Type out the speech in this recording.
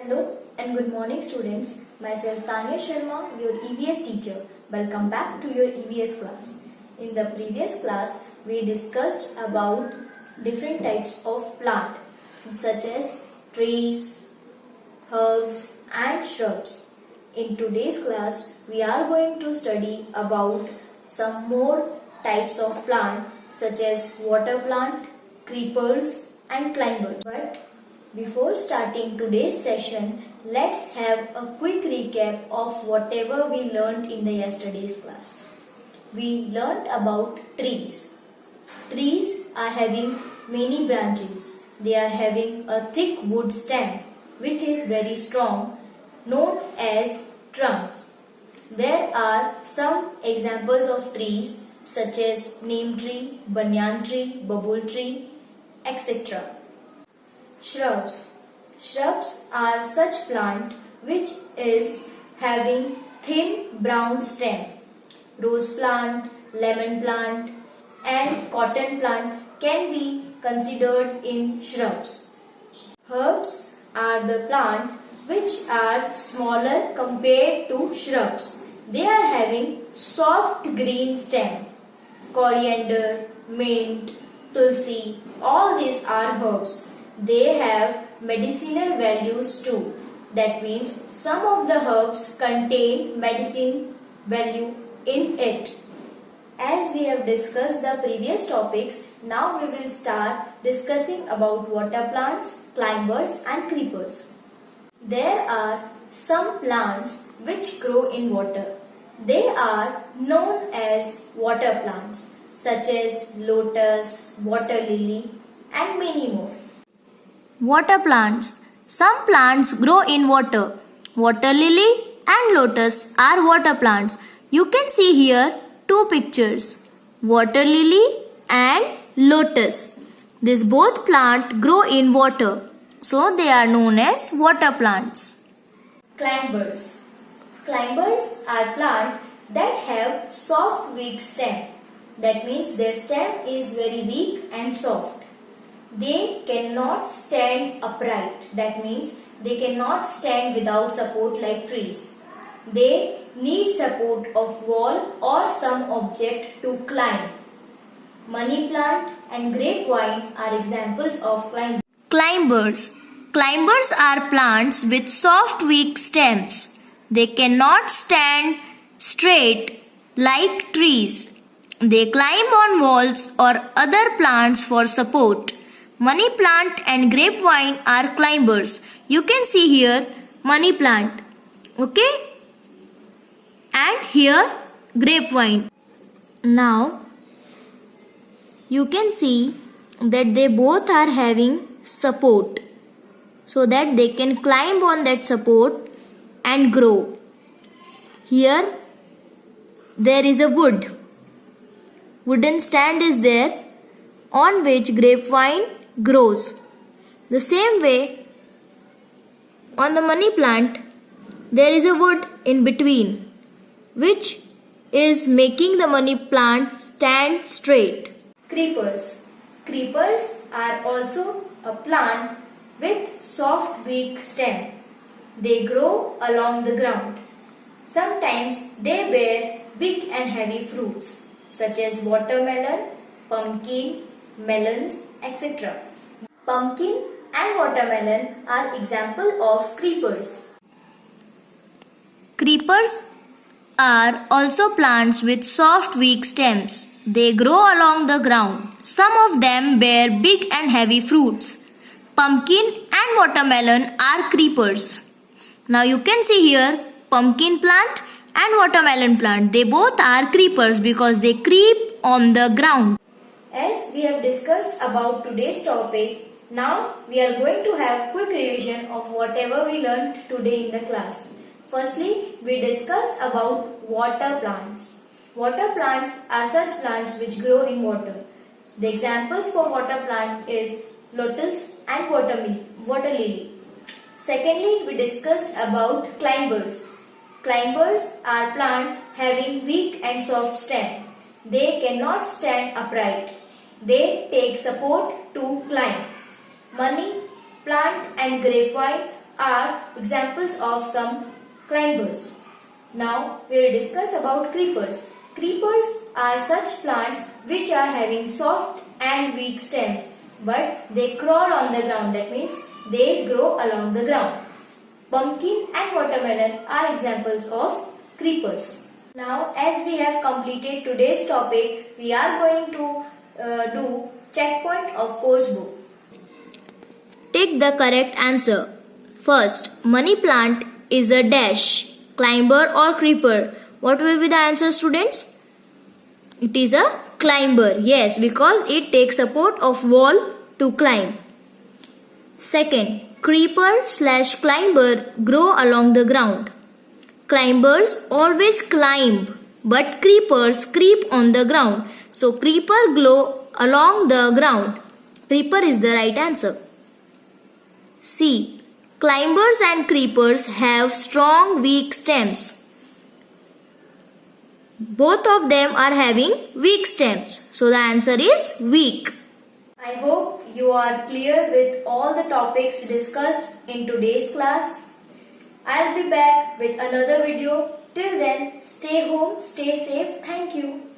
Hello and good morning students. Myself Tanya Sharma, your EVS teacher. Welcome back to your EVS class. In the previous class, we discussed about different types of plant such as trees, herbs and shrubs. In today's class, we are going to study about some more types of plant such as water plant, creepers and climbers. But before starting today's session, let's have a quick recap of whatever we learned in the yesterday's class. We learned about trees. Trees are having many branches. They are having a thick wood stem which is very strong, known as trunks. There are some examples of trees such as neem tree, banyan tree, bubble tree, etc. Shrubs. Shrubs are such plant which is having thin brown stem. Rose plant, lemon plant and cotton plant can be considered in shrubs. Herbs are the plant which are smaller compared to shrubs. They are having soft green stem. Coriander, mint, tulsi, all these are herbs. They have medicinal values too. That means some of the herbs contain medicine value in it. As we have discussed the previous topics, now we will start discussing about water plants, climbers and creepers. There are some plants which grow in water. They are known as water plants such as lotus, water lily and many more. Water plants. Some plants grow in water. Water lily and lotus are water plants. You can see here two pictures. Water lily and lotus. These both plants grow in water. So they are known as water plants. Climbers. Climbers are plants that have soft weak stem. That means their stem is very weak and soft. They cannot stand upright. That means they cannot stand without support like trees. They need support of wall or some object to climb. Money plant and grapevine are examples of climbers. Climbers. Climbers are plants with soft weak stems. They cannot stand straight like trees. They climb on walls or other plants for support. Money plant and grapevine are climbers. You can see here money plant. Okay? And here grapevine. Now you can see that they both are having support so that they can climb on that support and grow. Here there is a wood. Wooden stand is there on which grapevine grows. The same way on the money plant there is a wood in between which is making the money plant stand straight. Creepers. Creepers are also a plant with soft weak stem. They grow along the ground. Sometimes they bear big and heavy fruits such as watermelon, pumpkin, melons, etc. Pumpkin and watermelon are example of creepers. Creepers are also plants with soft weak stems. They grow along the ground. Some of them bear big and heavy fruits. Pumpkin and watermelon are creepers. Now you can see here pumpkin plant and watermelon plant. They both are creepers because they creep on the ground. As we have discussed about today's topic, now we are going to have quick revision of whatever we learned today in the class. Firstly, we discussed about water plants. Water plants are such plants which grow in water. The examples for water plant is lotus and water lily. Secondly, we discussed about climbers. Climbers are plants having weak and soft stem. They cannot stand upright. They take support to climb. Money plant and grapevine are examples of some climbers. Now we will discuss about creepers. Creepers are such plants which are having soft and weak stems, but they crawl on the ground. That means they grow along the ground. Pumpkin and watermelon are examples of creepers. Now, as we have completed today's topic, we are going to do checkpoint of course book. Take the correct answer. First, money plant is a dash, climber or creeper. What will be the answer, students? It is a climber. Yes, because it takes support of wall to climb. Second, creeper/climber grow along the ground. Climbers always climb, but creepers creep on the ground. So, creeper grow along the ground. Creeper is the right answer. C. Climbers and creepers have strong weak stems. Both of them are having weak stems. So the answer is weak. I hope you are clear with all the topics discussed in today's class. I'll be back with another video. Till then, stay home, stay safe. Thank you.